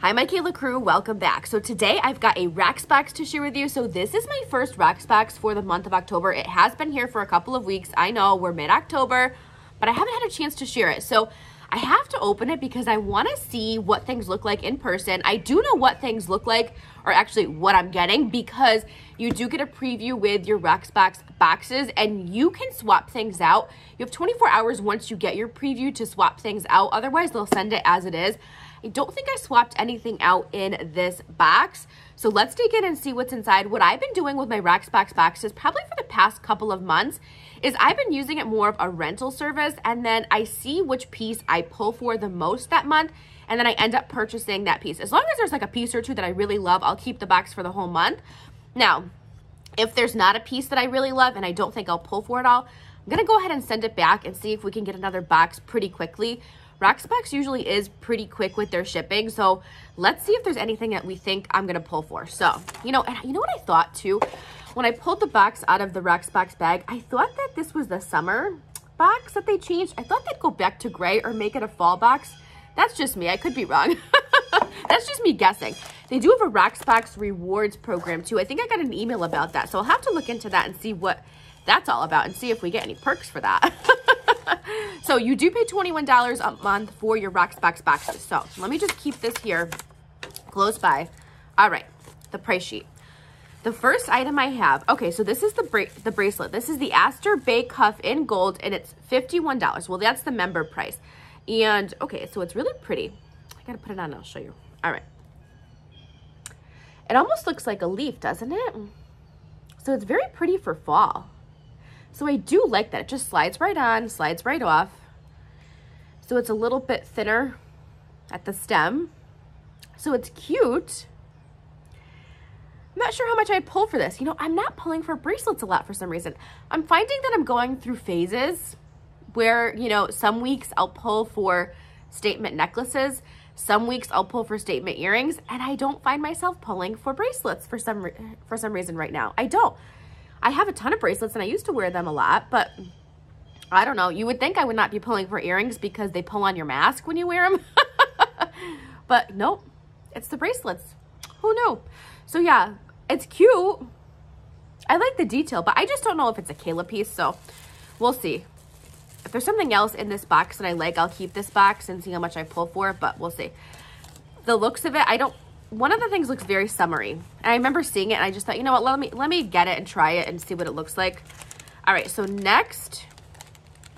Hi, my Kayla crew, welcome back. So today I've got a Rocksbox to share with you. So this is my first Rocksbox for the month of October. It has been here for a couple of weeks. I know we're mid-October, but I haven't had a chance to share it. So I have to open it because I want to see what things look like in person. I do know what things look like, or actually what I'm getting, because you do get a preview with your Rocksbox boxes and you can swap things out. You have 24 hours once you get your preview to swap things out. Otherwise, they'll send it as it is. I don't think I swapped anything out in this box. So let's dig in and see what's inside. What I've been doing with my Rocksbox boxes, probably for the past couple of months, is I've been using it more of a rental service, and then I see which piece I pull for the most that month, and then I end up purchasing that piece. As long as there's like a piece or two that I really love, I'll keep the box for the whole month. Now, if there's not a piece that I really love and I don't think I'll pull for it all, I'm gonna go ahead and send it back and see if we can get another box pretty quickly. Rocksbox usually is pretty quick with their shipping, so let's see if there's anything that we think I'm gonna pull for. So, you know what I thought too? When I pulled the box out of the Rocksbox bag, I thought that this was the summer box that they changed. I thought they'd go back to gray or make it a fall box. That's just me, I could be wrong. That's just me guessing. They do have a Rocksbox rewards program too. I think I got an email about that, so I'll have to look into that and see what that's all about and see if we get any perks for that. So you do pay $21 a month for your Rocksbox boxes. So let me just keep this here close by. All right, the price sheet. The first item I have, okay, so this is the bracelet. This is the Aster Bay Cuff in gold, and it's $51. Well, that's the member price. And okay, so it's really pretty. I gotta put it on and I'll show you. All right. It almost looks like a leaf, doesn't it? So it's very pretty for fall. So I do like that. It just slides right on, slides right off. So it's a little bit thinner at the stem. So it's cute. I'm not sure how much I'd pull for this. You know, I'm not pulling for bracelets a lot for some reason. I'm finding that I'm going through phases where, you know, some weeks I'll pull for statement necklaces. Some weeks I'll pull for statement earrings, and I don't find myself pulling for bracelets for some reason right now. I don't. I have a ton of bracelets and I used to wear them a lot, but I don't know. You would think I would not be pulling for earrings because they pull on your mask when you wear them. But nope, it's the bracelets. Who knew? So yeah, it's cute. I like the detail, but I just don't know if it's a Kayla piece, so we'll see. If there's something else in this box that I like, I'll keep this box and see how much I pull for, but we'll see. The looks of it, one of the things looks very summery. And I remember seeing it and I just thought, you know what, let me get it and try it and see what it looks like. All right, so next,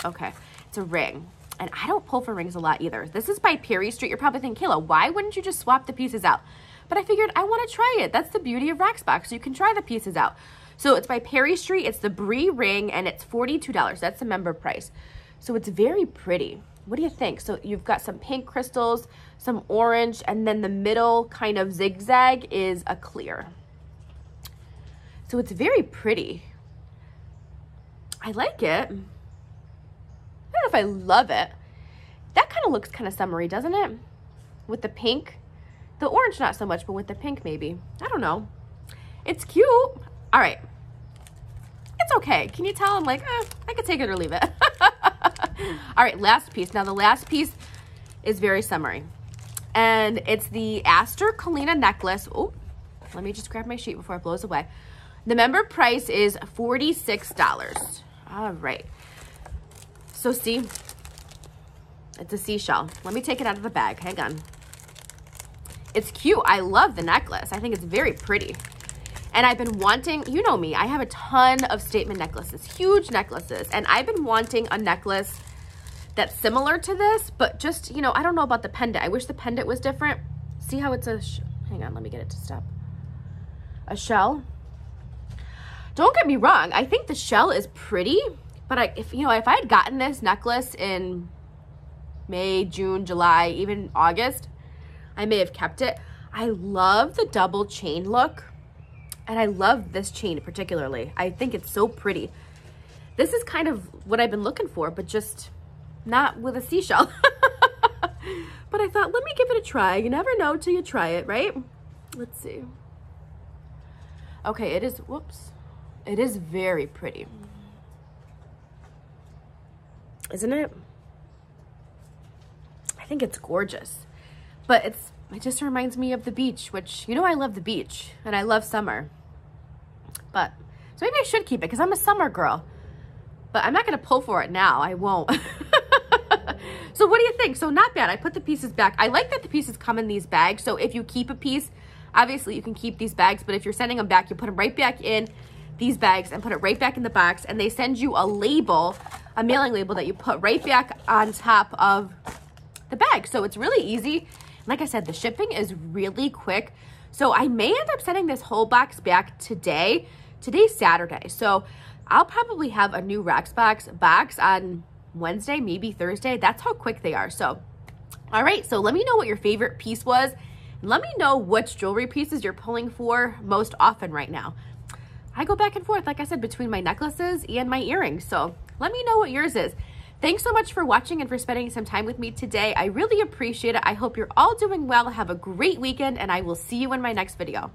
okay, it's a ring. And I don't pull for rings a lot either. This is by Perry Street. You're probably thinking, Kayla, why wouldn't you just swap the pieces out? But I figured I want to try it. That's the beauty of Rocksbox. So you can try the pieces out. So it's by Perry Street. It's the Bree ring and it's $42. That's the member price. So it's very pretty. What do you think? So you've got some pink crystals, some orange, and then the middle kind of zigzag is a clear. So it's very pretty. I like it. I don't know if I love it. That kind of looks kind of summery, doesn't it? With the pink. The orange not so much, but with the pink maybe. I don't know. It's cute. All right. It's okay. Can you tell? I'm like, I could take it or leave it. All right, last piece. Now the last piece is very summery. And it's the Aster Kalina necklace. Oh, let me just grab my sheet before it blows away. The member price is $46. All right. So see, it's a seashell. Let me take it out of the bag. Hang on. It's cute. I love the necklace. I think it's very pretty. And I've been wanting, you know me, I have a ton of statement necklaces, huge necklaces. And I've been wanting a necklace that's similar to this, but just, you know, I don't know about the pendant. I wish the pendant was different. See how it's hang on, let me get it to stop. A shell. Don't get me wrong. I think the shell is pretty, but if I had gotten this necklace in May, June, July, even August, I may have kept it. I love the double chain look. And I love this chain particularly. I think it's so pretty. This is kind of what I've been looking for, but just not with a seashell. But I thought, let me give it a try. You never know till you try it, right? Let's see. Okay, it is, whoops. It is very pretty. Isn't it? I think it's gorgeous. But it's it just reminds me of the beach, which, you know, I love the beach and I love summer. But, so maybe I should keep it because I'm a summer girl. But I'm not going to pull for it now. I won't. So what do you think? So not bad. I put the pieces back. I like that the pieces come in these bags. So if you keep a piece, obviously you can keep these bags. But if you're sending them back, you put them right back in these bags and put it right back in the box. And they send you a label, a mailing label that you put right back on top of the bag. So it's really easy. Like I said, the shipping is really quick. So I may end up sending this whole box back today. Today's Saturday. So I'll probably have a new Rocksbox box on Wednesday, maybe Thursday. That's how quick they are. So, all right. So let me know what your favorite piece was. And let me know which jewelry pieces you're pulling for most often right now. I go back and forth, like I said, between my necklaces and my earrings. So let me know what yours is. Thanks so much for watching and for spending some time with me today. I really appreciate it. I hope you're all doing well. Have a great weekend, and I will see you in my next video.